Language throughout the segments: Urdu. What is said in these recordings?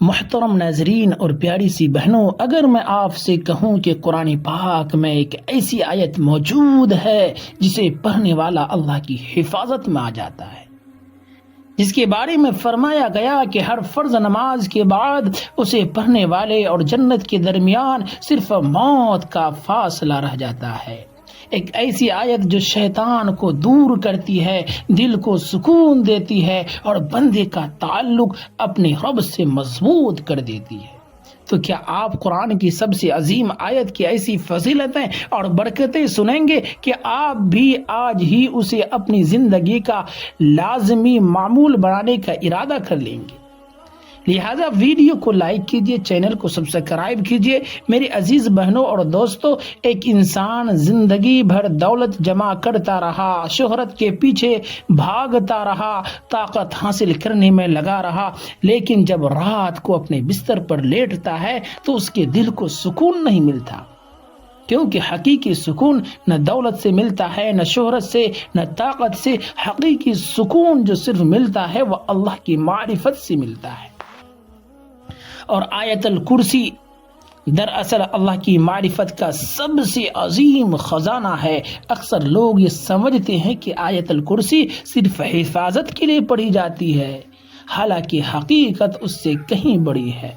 محترم ناظرین اور پیاری سی بہنوں، اگر میں آپ سے کہوں کہ قرآن پاک میں ایک ایسی آیت موجود ہے جسے پڑھنے والا اللہ کی حفاظت میں آ جاتا ہے، جس کے بارے میں فرمایا گیا کہ ہر فرض نماز کے بعد اسے پڑھنے والے اور جنت کے درمیان صرف موت کا فاصلہ رہ جاتا ہے، ایک ایسی آیت جو شیطان کو دور کرتی ہے، دل کو سکون دیتی ہے اور بندے کا تعلق اپنے رب سے مضبوط کر دیتی ہے، تو کیا آپ قرآن کی سب سے عظیم آیت کی ایسی فضیلتیں اور برکتیں سنیں گے کہ آپ بھی آج ہی اسے اپنی زندگی کا لازمی معمول بنانے کا ارادہ کر لیں گے؟ لہذا ویڈیو کو لائک کیجئے، چینل کو سبسکرائب کیجئے۔ میرے عزیز بہنوں اور دوستوں، ایک انسان زندگی بھر دولت جمع کرتا رہا، شہرت کے پیچھے بھاگتا رہا، طاقت حاصل کرنے میں لگا رہا، لیکن جب رات کو اپنے بستر پر لیٹتا ہے تو اس کے دل کو سکون نہیں ملتا، کیونکہ حقیقی سکون نہ دولت سے ملتا ہے، نہ شہرت سے، نہ طاقت سے۔ حقیقی سکون جو صرف ملتا ہے وہ اللہ کی معرفت سے ملتا ہے، اور آیت الکرسی دراصل اللہ کی معرفت کا سب سے عظیم خزانہ ہے۔ اکثر لوگ یہ سمجھتے ہیں کہ آیت الکرسی صرف حفاظت کے لیے پڑھی جاتی ہے، حالانکہ حقیقت اس سے کہیں بڑی ہے۔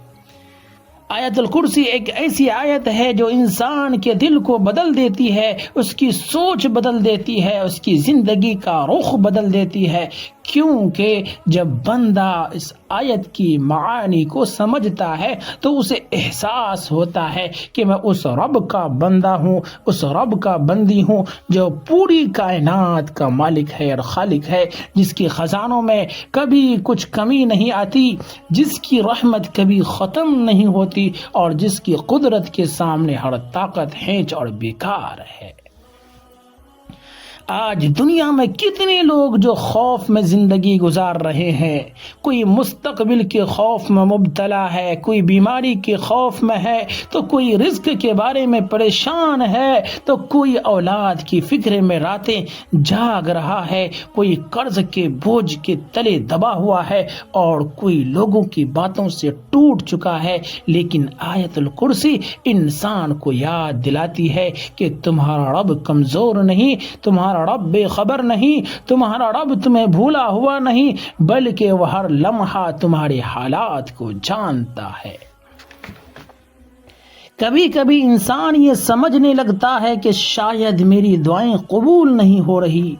آیت الکرسی ایک ایسی آیت ہے جو انسان کے دل کو بدل دیتی ہے، اس کی سوچ بدل دیتی ہے، اس کی زندگی کا رخ بدل دیتی ہے، کیونکہ جب بندہ اس آیت کی معانی کو سمجھتا ہے تو اسے احساس ہوتا ہے کہ میں اس رب کا بندہ ہوں، اس رب کا بندی ہوں جو پوری کائنات کا مالک ہے اور خالق ہے، جس کے خزانوں میں کبھی کچھ کمی نہیں آتی، جس کی رحمت کبھی ختم نہیں ہوتی، اور جس کی قدرت کے سامنے ہر طاقت ہینچ اور بیکار ہے۔ آج دنیا میں کتنے لوگ جو خوف میں زندگی گزار رہے ہیں، کوئی مستقبل کے خوف میں مبتلا ہے، کوئی بیماری کے خوف میں ہے، تو کوئی رزق کے بارے میں پریشان ہے، تو کوئی اولاد کی فکر میں راتیں جاگ رہا ہے، کوئی قرض کے بوجھ کے تلے دبا ہوا ہے، اور کوئی لوگوں کی باتوں سے ٹوٹ چکا ہے۔ لیکن آیت الکرسی انسان کو یاد دلاتی ہے کہ تمہارا رب کمزور نہیں، تمہارا رب بے خبر نہیں، تمہارا رب تمہیں بھولا ہوا نہیں، بلکہ وہ ہر لمحہ تمہارے حالات کو جانتا ہے۔ کبھی کبھی انسان یہ سمجھنے لگتا ہے کہ شاید میری دعائیں قبول نہیں ہو رہی،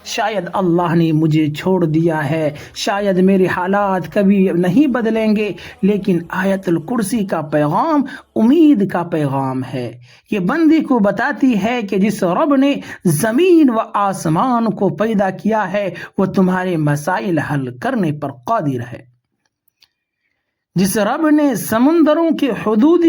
شاید اللہ نے مجھے چھوڑ دیا ہے، شاید میرے حالات کبھی نہیں بدلیں گے، لیکن آیت الکرسی کا پیغام امید کا پیغام ہے۔ یہ بندے کو بتاتی ہے کہ جس رب نے زمین و آسمان کو پیدا کیا ہے وہ تمہارے مسائل حل کرنے پر قادر ہے، جس رب نے سمندروں کی حدود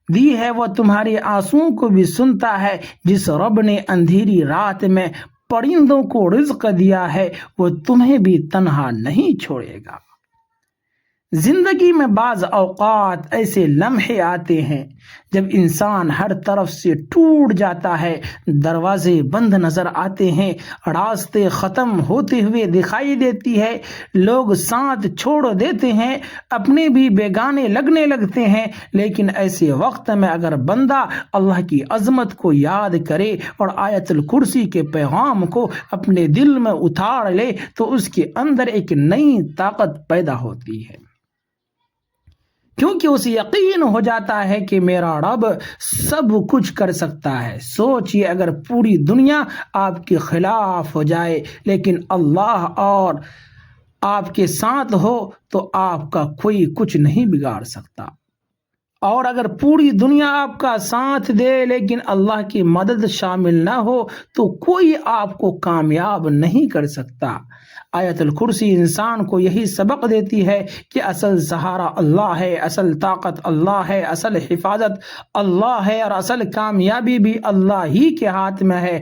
دی ہے وہ تمہارے آنسوؤں کو بھی سنتا ہے، جس رب نے اندھیری رات میں پرندوں کو رزق دیا ہے وہ تمہیں بھی تنہا نہیں چھوڑے گا۔ زندگی میں بعض اوقات ایسے لمحے آتے ہیں جب انسان ہر طرف سے ٹوٹ جاتا ہے، دروازے بند نظر آتے ہیں، راستے ختم ہوتے ہوئے دکھائی دیتی ہے، لوگ ساتھ چھوڑ دیتے ہیں، اپنے بھی بیگانے لگنے لگتے ہیں۔ لیکن ایسے وقت میں اگر بندہ اللہ کی عظمت کو یاد کرے اور آیت الکرسی کے پیغام کو اپنے دل میں اتار لے تو اس کے اندر ایک نئی طاقت پیدا ہوتی ہے، کیونکہ اسے یقین ہو جاتا ہے کہ میرا رب سب کچھ کر سکتا ہے۔ سوچئے اگر پوری دنیا آپ کے خلاف ہو جائے لیکن اللہ اور آپ کے ساتھ ہو تو آپ کا کوئی کچھ نہیں بگاڑ سکتا، اور اگر پوری دنیا آپ کا ساتھ دے لیکن اللہ کی مدد شامل نہ ہو تو کوئی آپ کو کامیاب نہیں کر سکتا۔ آیت الکرسی انسان کو یہی سبق دیتی ہے کہ اصل سہارا اللہ ہے، اصل طاقت اللہ ہے، اصل حفاظت اللہ ہے، اور اصل کامیابی بھی اللہ ہی کے ہاتھ میں ہے۔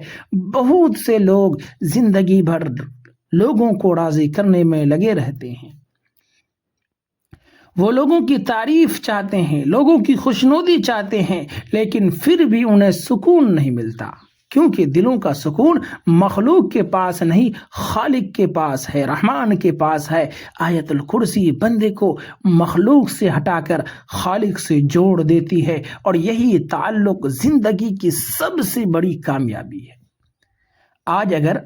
بہت سے لوگ زندگی بھر لوگوں کو راضی کرنے میں لگے رہتے ہیں، وہ لوگوں کی تعریف چاہتے ہیں، لوگوں کی خوشنودی چاہتے ہیں، لیکن پھر بھی انہیں سکون نہیں ملتا۔ کیونکہ دلوں کا سکون مخلوق کے پاس نہیں، خالق کے پاس ہے، رحمان کے پاس ہے۔ آیت الکرسی بندے کو مخلوق سے ہٹا کر خالق سے جوڑ دیتی ہے، اور یہی تعلق زندگی کی سب سے بڑی کامیابی ہے۔ آج اگر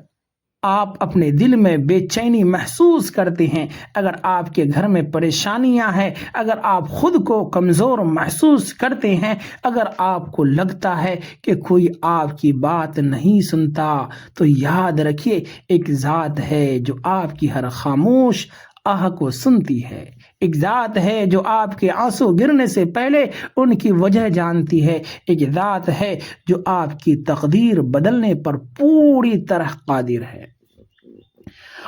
آپ اپنے دل میں بے چینی محسوس کرتے ہیں، اگر آپ کے گھر میں پریشانیاں ہیں، اگر آپ خود کو کمزور محسوس کرتے ہیں، اگر آپ کو لگتا ہے کہ کوئی آپ کی بات نہیں سنتا، تو یاد رکھیے ایک ذات ہے جو آپ کی ہر خاموش آہ کو سنتی ہے، ایک ذات ہے جو آپ کے آنسو گرنے سے پہلے ان کی وجہ جانتی ہے، ایک ذات ہے جو آپ کی تقدیر بدلنے پر پوری طرح قادر ہے،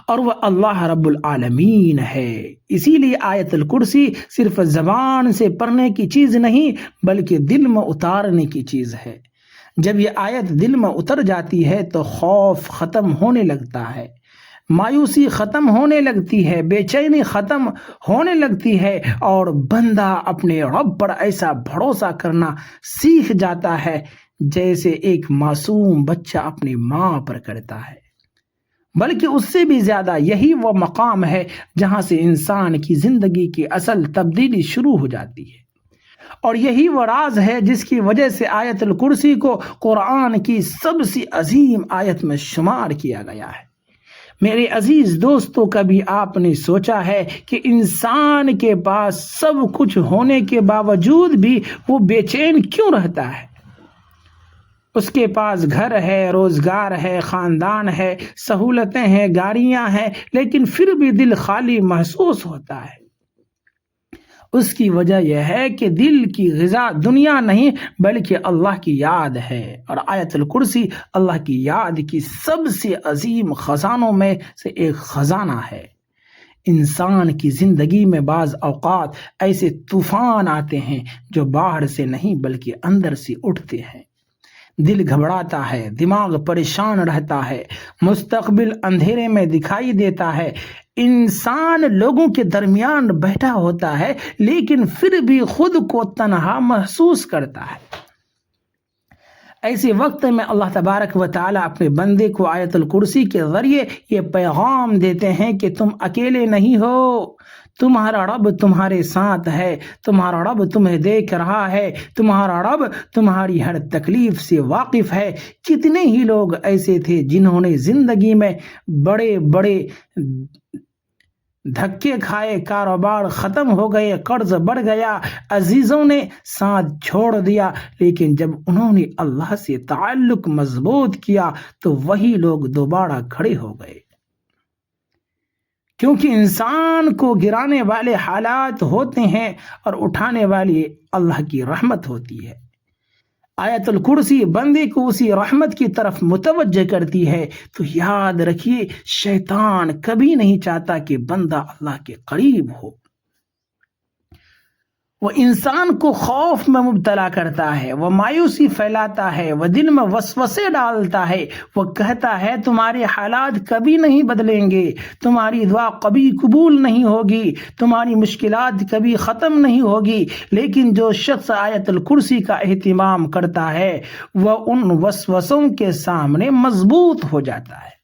اور وہ اللہ رب العالمین ہے۔ اسی لیے آیت الکرسی صرف زبان سے پڑھنے کی چیز نہیں بلکہ دل میں اتارنے کی چیز ہے۔ جب یہ آیت دل میں اتر جاتی ہے تو خوف ختم ہونے لگتا ہے، مایوسی ختم ہونے لگتی ہے، بے چینی ختم ہونے لگتی ہے، اور بندہ اپنے رب پر ایسا بھروسہ کرنا سیکھ جاتا ہے جیسے ایک معصوم بچہ اپنی ماں پر کرتا ہے۔ بلکہ اس سے بھی زیادہ یہی وہ مقام ہے جہاں سے انسان کی زندگی کی اصل تبدیلی شروع ہو جاتی ہے، اور یہی وہ راز ہے جس کی وجہ سے آیت الکرسی کو قرآن کی سب سے عظیم آیت میں شمار کیا گیا ہے۔ میرے عزیز دوستو، کبھی آپ نے سوچا ہے کہ انسان کے پاس سب کچھ ہونے کے باوجود بھی وہ بے چین کیوں رہتا ہے؟ اس کے پاس گھر ہے، روزگار ہے، خاندان ہے، سہولتیں ہیں، گاڑیاں ہیں، لیکن پھر بھی دل خالی محسوس ہوتا ہے۔ اس کی وجہ یہ ہے کہ دل کی غذا دنیا نہیں بلکہ اللہ کی یاد ہے، اور آیت الکرسی اللہ کی یاد کی سب سے عظیم خزانوں میں سے ایک خزانہ ہے۔ انسان کی زندگی میں بعض اوقات ایسے طوفان آتے ہیں جو باہر سے نہیں بلکہ اندر سے اٹھتے ہیں۔ دل گھبراتا ہے، دماغ پریشان رہتا ہے، مستقبل اندھیرے میں دکھائی دیتا ہے، انسان لوگوں کے درمیان بیٹھا ہوتا ہے لیکن پھر بھی خود کو تنہا محسوس کرتا ہے۔ ایسے وقت میں اللہ تبارک و تعالی اپنے بندے کو آیت الکرسی کے ذریعے یہ پیغام دیتے ہیں کہ تم اکیلے نہیں ہو، تمہارا رب تمہارے ساتھ ہے، تمہارا رب تمہیں دیکھ رہا ہے، تمہارا رب تمہاری ہر تکلیف سے واقف ہے۔ کتنے ہی لوگ ایسے تھے جنہوں نے زندگی میں بڑے بڑے دھکے کھائے، کاروبار ختم ہو گئے، قرض بڑھ گیا، عزیزوں نے ساتھ چھوڑ دیا، لیکن جب انہوں نے اللہ سے تعلق مضبوط کیا تو وہی لوگ دوبارہ کھڑے ہو گئے۔ کیونکہ انسان کو گرانے والے حالات ہوتے ہیں اور اٹھانے والی اللہ کی رحمت ہوتی ہے۔ آیت الکرسی بندے کو اسی رحمت کی طرف متوجہ کرتی ہے۔ تو یاد رکھیے، شیطان کبھی نہیں چاہتا کہ بندہ اللہ کے قریب ہو۔ وہ انسان کو خوف میں مبتلا کرتا ہے، وہ مایوسی پھیلاتا ہے، وہ دل میں وسوسے ڈالتا ہے، وہ کہتا ہے تمہارے حالات کبھی نہیں بدلیں گے، تمہاری دعا کبھی قبول نہیں ہوگی، تمہاری مشکلات کبھی ختم نہیں ہوگی۔ لیکن جو شخص آیت الکرسی کا اہتمام کرتا ہے وہ ان وسوسوں کے سامنے مضبوط ہو جاتا ہے،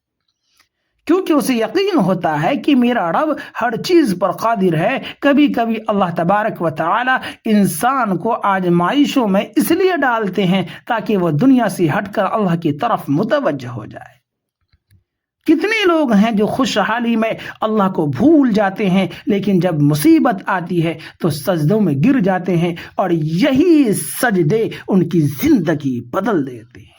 کیونکہ اسے یقین ہوتا ہے کہ میرا رب ہر چیز پر قادر ہے۔ کبھی کبھی اللہ تبارک و تعالی انسان کو آزمائشوں میں اس لیے ڈالتے ہیں تاکہ وہ دنیا سے ہٹ کر اللہ کی طرف متوجہ ہو جائے۔ کتنے لوگ ہیں جو خوشحالی میں اللہ کو بھول جاتے ہیں، لیکن جب مصیبت آتی ہے تو سجدوں میں گر جاتے ہیں، اور یہی سجدے ان کی زندگی بدل دیتے ہیں۔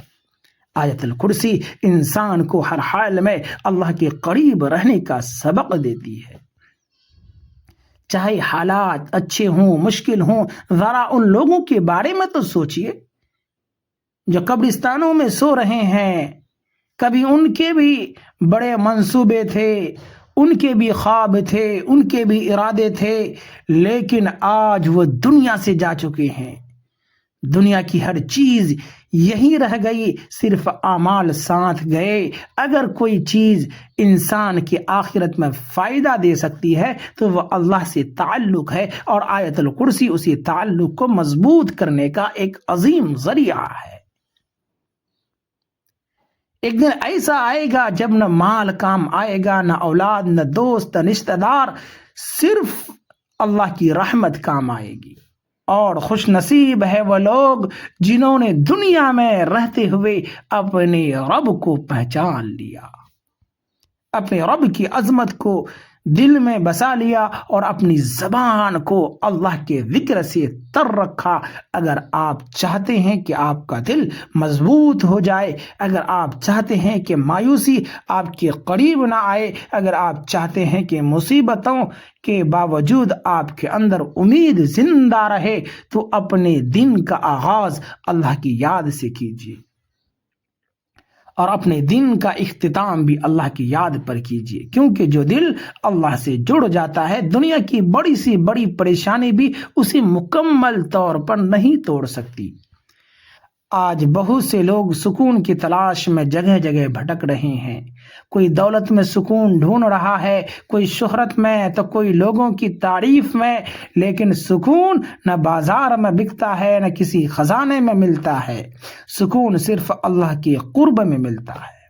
آیت الکرسی انسان کو ہر حال میں اللہ کے قریب رہنے کا سبق دیتی ہے۔ چاہے حالات اچھے ہوں، مشکل ہوں، ذرا ان لوگوں کے بارے میں تو سوچئے جو قبرستانوں میں سو رہے ہیں۔ کبھی ان کے بھی بڑے منصوبے تھے، ان کے بھی خواب تھے، ان کے بھی ارادے تھے، لیکن آج وہ دنیا سے جا چکے ہیں۔ دنیا کی ہر چیز یہی رہ گئی، صرف اعمال ساتھ گئے۔ اگر کوئی چیز انسان کی آخرت میں فائدہ دے سکتی ہے تو وہ اللہ سے تعلق ہے، اور آیت الکرسی اسی تعلق کو مضبوط کرنے کا ایک عظیم ذریعہ ہے۔ ایک دن ایسا آئے گا جب نہ مال کام آئے گا، نہ اولاد، نہ دوست، نہ رشتہ دار، صرف اللہ کی رحمت کام آئے گی۔ اور خوش نصیب ہے وہ لوگ جنہوں نے دنیا میں رہتے ہوئے اپنے رب کو پہچان لیا، اپنے رب کی عظمت کو دل میں بسا لیا اور اپنی زبان کو اللہ کے ذکر سے تر رکھا۔ اگر آپ چاہتے ہیں کہ آپ کا دل مضبوط ہو جائے، اگر آپ چاہتے ہیں کہ مایوسی آپ کے قریب نہ آئے، اگر آپ چاہتے ہیں کہ مصیبتوں کے باوجود آپ کے اندر امید زندہ رہے، تو اپنے دن کا آغاز اللہ کی یاد سے کیجیے اور اپنے دن کا اختتام بھی اللہ کی یاد پر کیجیے، کیونکہ جو دل اللہ سے جڑ جاتا ہے، دنیا کی بڑی سی بڑی پریشانی بھی اسے مکمل طور پر نہیں توڑ سکتی۔ آج بہت سے لوگ سکون کی تلاش میں جگہ جگہ بھٹک رہے ہیں۔ کوئی دولت میں سکون ڈھونڈ رہا ہے، کوئی شہرت میں، تو کوئی لوگوں کی تعریف میں، لیکن سکون نہ بازار میں بکتا ہے، نہ کسی خزانے میں ملتا ہے۔ سکون صرف اللہ کے قرب میں ملتا ہے،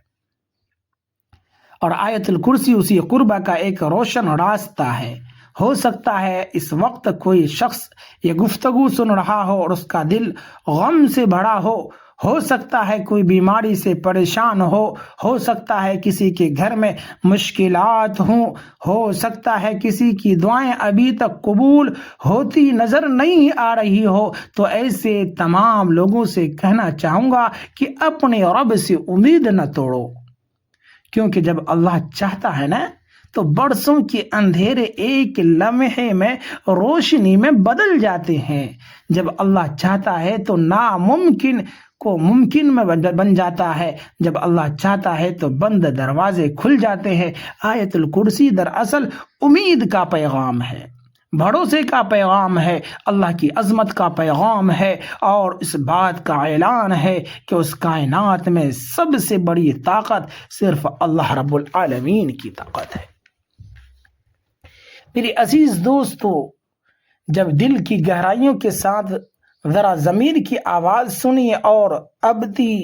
اور آیت الکرسی اسی قربہ کا ایک روشن راستہ ہے۔ ہو سکتا ہے اس وقت کوئی شخص یہ گفتگو سن رہا ہو اور اس کا دل غم سے بھرا ہو سکتا ہے کوئی بیماری سے پریشان ہو سکتا ہے کسی کے گھر میں مشکلات ہو سکتا ہے کسی کی دعائیں ابھی تک قبول ہوتی نظر نہیں آ رہی ہو۔ تو ایسے تمام لوگوں سے کہنا چاہوں گا کہ اپنے رب سے امید نہ توڑو، کیونکہ جب اللہ چاہتا ہے نا تو برسوں کے اندھیرے ایک لمحے میں روشنی میں بدل جاتے ہیں۔ جب اللہ چاہتا ہے تو ناممکن کو ممکن میں بن جاتا ہے، جب اللہ چاہتا ہے تو بند دروازے کھل جاتے ہیں۔ آیت الکرسی دراصل امید کا پیغام ہے، بھروسے کا پیغام ہے، اللہ کی عظمت کا پیغام ہے، اور اس بات کا اعلان ہے کہ اس کائنات میں سب سے بڑی طاقت صرف اللہ رب العالمین کی طاقت ہے۔ میرے عزیز دوستو، جب دل کی گہرائیوں کے ساتھ ذرا ضمیر کی آواز سنیے اور ابدی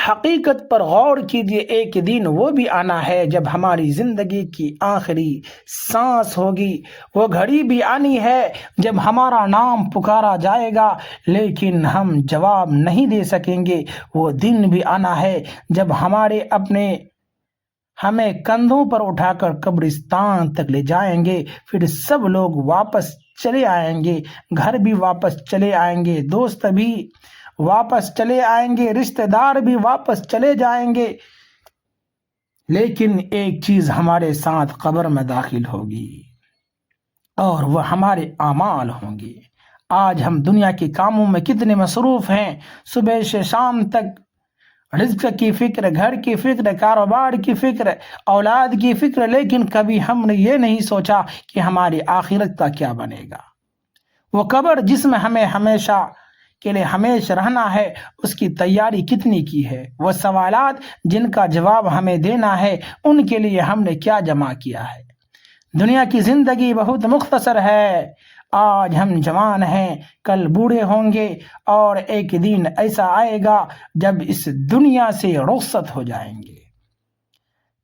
حقیقت پر غور کیجیے۔ ایک دن وہ بھی آنا ہے جب ہماری زندگی کی آخری سانس ہوگی، وہ گھڑی بھی آنی ہے جب ہمارا نام پکارا جائے گا لیکن ہم جواب نہیں دے سکیں گے۔ وہ دن بھی آنا ہے جب ہمیں کندھوں پر اٹھا کر قبرستان تک لے جائیں گے، پھر سب لوگ واپس چلے آئیں گے، گھر بھی واپس چلے آئیں گے، دوست بھی واپس چلے آئیں گے، رشتہ دار بھی واپس چلے جائیں گے، لیکن ایک چیز ہمارے ساتھ قبر میں داخل ہوگی اور وہ ہمارے اعمال ہوں گے۔ آج ہم دنیا کے کاموں میں کتنے مصروف ہیں، صبح سے شام تک رزق کی فکر، گھر کی فکر، کاروبار کی فکر، اولاد کی فکر، لیکن کبھی ہم نے یہ نہیں سوچا کہ ہماری آخرت کا کیا بنے گا۔ وہ قبر جس میں ہمیں ہمیشہ کے لیے ہمیشہ رہنا ہے، اس کی تیاری کتنی کی ہے؟ وہ سوالات جن کا جواب ہمیں دینا ہے، ان کے لیے ہم نے کیا جمع کیا ہے؟ دنیا کی زندگی بہت مختصر ہے۔ آج ہم جوان ہیں، کل بوڑھے ہوں گے، اور ایک دن ایسا آئے گا جب اس دنیا سے رخصت ہو جائیں گے۔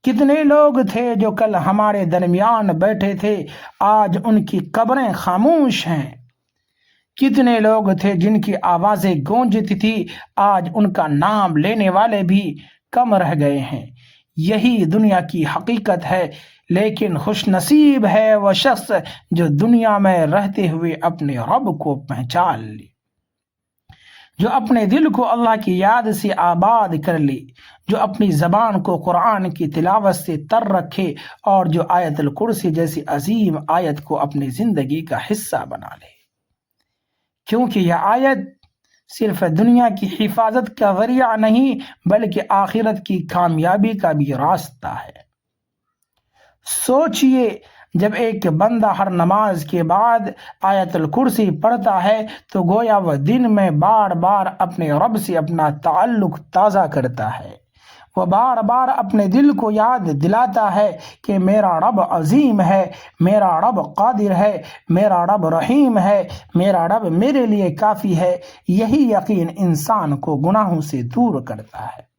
کتنے لوگ تھے جو کل ہمارے درمیان بیٹھے تھے، آج ان کی قبریں خاموش ہیں۔ کتنے لوگ تھے جن کی آوازیں گونجتی تھی، آج ان کا نام لینے والے بھی کم رہ گئے ہیں۔ یہی دنیا کی حقیقت ہے، لیکن خوش نصیب ہے وہ شخص جو دنیا میں رہتے ہوئے اپنے رب کو پہچان لے، جو اپنے دل کو اللہ کی یاد سے آباد کر لے، جو اپنی زبان کو قرآن کی تلاوت سے تر رکھے، اور جو آیت الکرسی جیسی عظیم آیت کو اپنی زندگی کا حصہ بنا لے، کیونکہ یہ آیت صرف دنیا کی حفاظت کا ذریعہ نہیں بلکہ آخرت کی کامیابی کا بھی راستہ ہے۔ سوچئے، جب ایک بندہ ہر نماز کے بعد آیت الکرسی پڑھتا ہے تو گویا وہ دن میں بار بار اپنے رب سے اپنا تعلق تازہ کرتا ہے، وہ بار بار اپنے دل کو یاد دلاتا ہے کہ میرا رب عظیم ہے، میرا رب قادر ہے، میرا رب رحیم ہے، میرا رب میرے لیے کافی ہے۔ یہی یقین انسان کو گناہوں سے دور کرتا ہے۔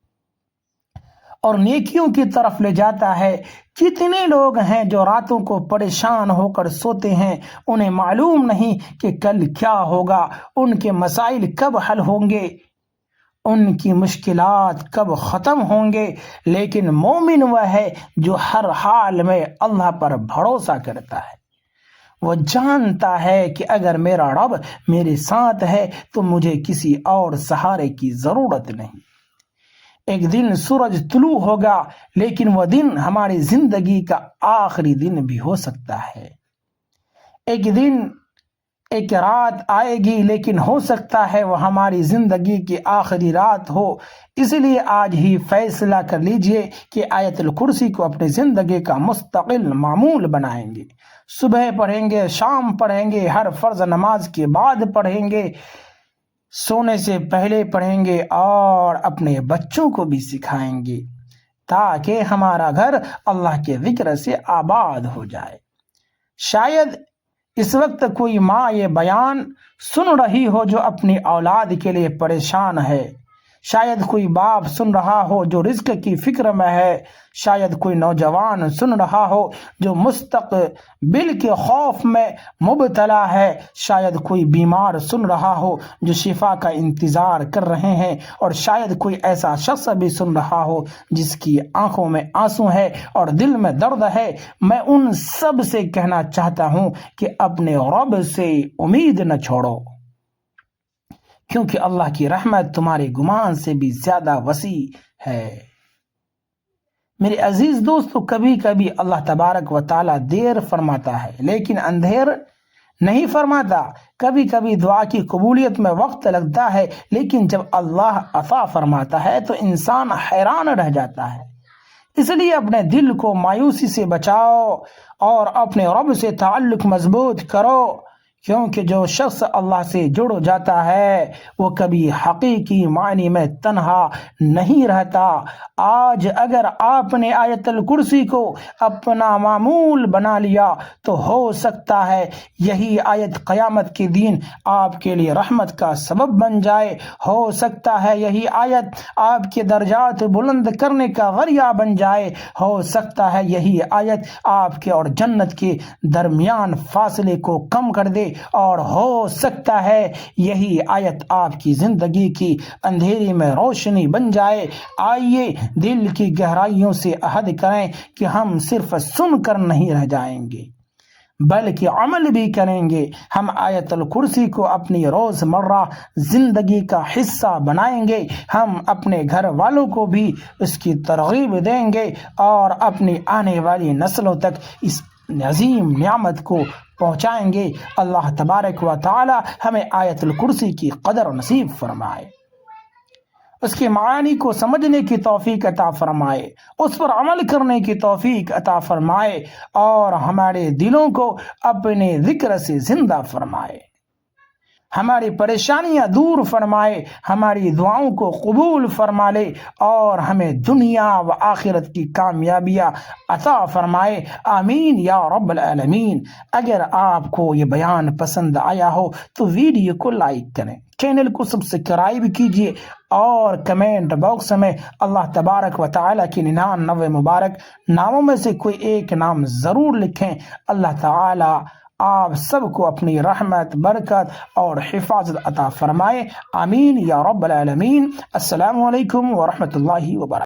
اور نیکیوں کی طرف لے جاتا ہے۔ کتنے لوگ ہیں جو راتوں کو پریشان ہو کر سوتے ہیں، انہیں معلوم نہیں کہ کل کیا ہوگا، ان کے مسائل کب حل ہوں گے، ان کی مشکلات کب ختم ہوں گے، لیکن مومن وہ ہے جو ہر حال میں اللہ پر بھروسہ کرتا ہے۔ وہ جانتا ہے کہ اگر میرا رب میرے ساتھ ہے تو مجھے کسی اور سہارے کی ضرورت نہیں۔ ایک دن سورج طلوع ہوگا، لیکن وہ دن ہماری زندگی کا آخری دن بھی ہو سکتا ہے۔ ایک دن ایک رات آئے گی، لیکن ہو سکتا ہے وہ ہماری زندگی کی آخری رات ہو۔ اس لیے آج ہی فیصلہ کر لیجئے کہ آیت الکرسی کو اپنی زندگی کا مستقل معمول بنائیں گے۔ صبح پڑھیں گے، شام پڑھیں گے، ہر فرض نماز کے بعد پڑھیں گے، سونے سے پہلے پڑھیں گے، اور اپنے بچوں کو بھی سکھائیں گے تاکہ ہمارا گھر اللہ کے ذکر سے آباد ہو جائے۔ شاید اس وقت کوئی ماں یہ بیان سن رہی ہو جو اپنی اولاد کے لیے پریشان ہے، شاید کوئی باپ سن رہا ہو جو رزق کی فکر میں ہے، شاید کوئی نوجوان سن رہا ہو جو مستقبل کے خوف میں مبتلا ہے، شاید کوئی بیمار سن رہا ہو جو شفا کا انتظار کر رہے ہیں، اور شاید کوئی ایسا شخص بھی سن رہا ہو جس کی آنکھوں میں آنسو ہے اور دل میں درد ہے۔ میں ان سب سے کہنا چاہتا ہوں کہ اپنے رب سے امید نہ چھوڑو، کیونکہ اللہ کی رحمت تمہارے گمان سے بھی زیادہ وسیع ہے۔ میرے عزیز دوستو، کبھی کبھی اللہ تبارک و تعالی دیر فرماتا ہے لیکن اندھیر نہیں فرماتا۔ کبھی کبھی دعا کی قبولیت میں وقت لگتا ہے، لیکن جب اللہ عطا فرماتا ہے تو انسان حیران رہ جاتا ہے۔ اس لیے اپنے دل کو مایوسی سے بچاؤ اور اپنے رب سے تعلق مضبوط کرو، کیونکہ جو شخص اللہ سے جڑ جاتا ہے وہ کبھی حقیقی معنی میں تنہا نہیں رہتا۔ آج اگر آپ نے آیت الکرسی کو اپنا معمول بنا لیا تو ہو سکتا ہے یہی آیت قیامت کے دن آپ کے لیے رحمت کا سبب بن جائے، ہو سکتا ہے یہی آیت آپ کے درجات بلند کرنے کا ذریعہ بن جائے، ہو سکتا ہے یہی آیت آپ کے اور جنت کے درمیان فاصلے کو کم کر دے، اور ہو سکتا ہے یہی آیت آپ کی زندگی کی اندھیری میں روشنی بن جائے۔ آئیے دل کی گہرائیوں سے عہد کریں کہ ہم صرف سن کر نہیں رہ جائیں گے بلکہ عمل بھی کریں گے۔ ہم آیت الکرسی کو اپنی روزمرہ زندگی کا حصہ بنائیں گے، ہم اپنے گھر والوں کو بھی اس کی ترغیب دیں گے، اور اپنی آنے والی نسلوں تک اس عظیم نعمت کو پہنچائیں گے۔ اللہ تبارک و تعالی ہمیں آیت الکرسی کی قدر نصیب فرمائے، اس کے معانی کو سمجھنے کی توفیق عطا فرمائے، اس پر عمل کرنے کی توفیق عطا فرمائے، اور ہمارے دلوں کو اپنے ذکر سے زندہ فرمائے، ہماری پریشانیاں دور فرمائے، ہماری دعاؤں کو قبول فرما لے، اور ہمیں دنیا و آخرت کی کامیابیاں عطا فرمائے۔ آمین یا رب العالمین۔ اگر آپ کو یہ بیان پسند آیا ہو تو ویڈیو کو لائک کریں، چینل کو سبسکرائب کیجیے، اور کمنٹ باکس میں اللہ تبارک و تعالیٰ کی 99 مبارک ناموں میں سے کوئی ایک نام ضرور لکھیں۔ اللہ تعالیٰ آپ سب کو اپنی رحمت، برکت اور حفاظت عطا فرمائے۔ آمین یا رب العالمین۔ السلام علیکم ورحمۃ اللہ وبرکاتہ۔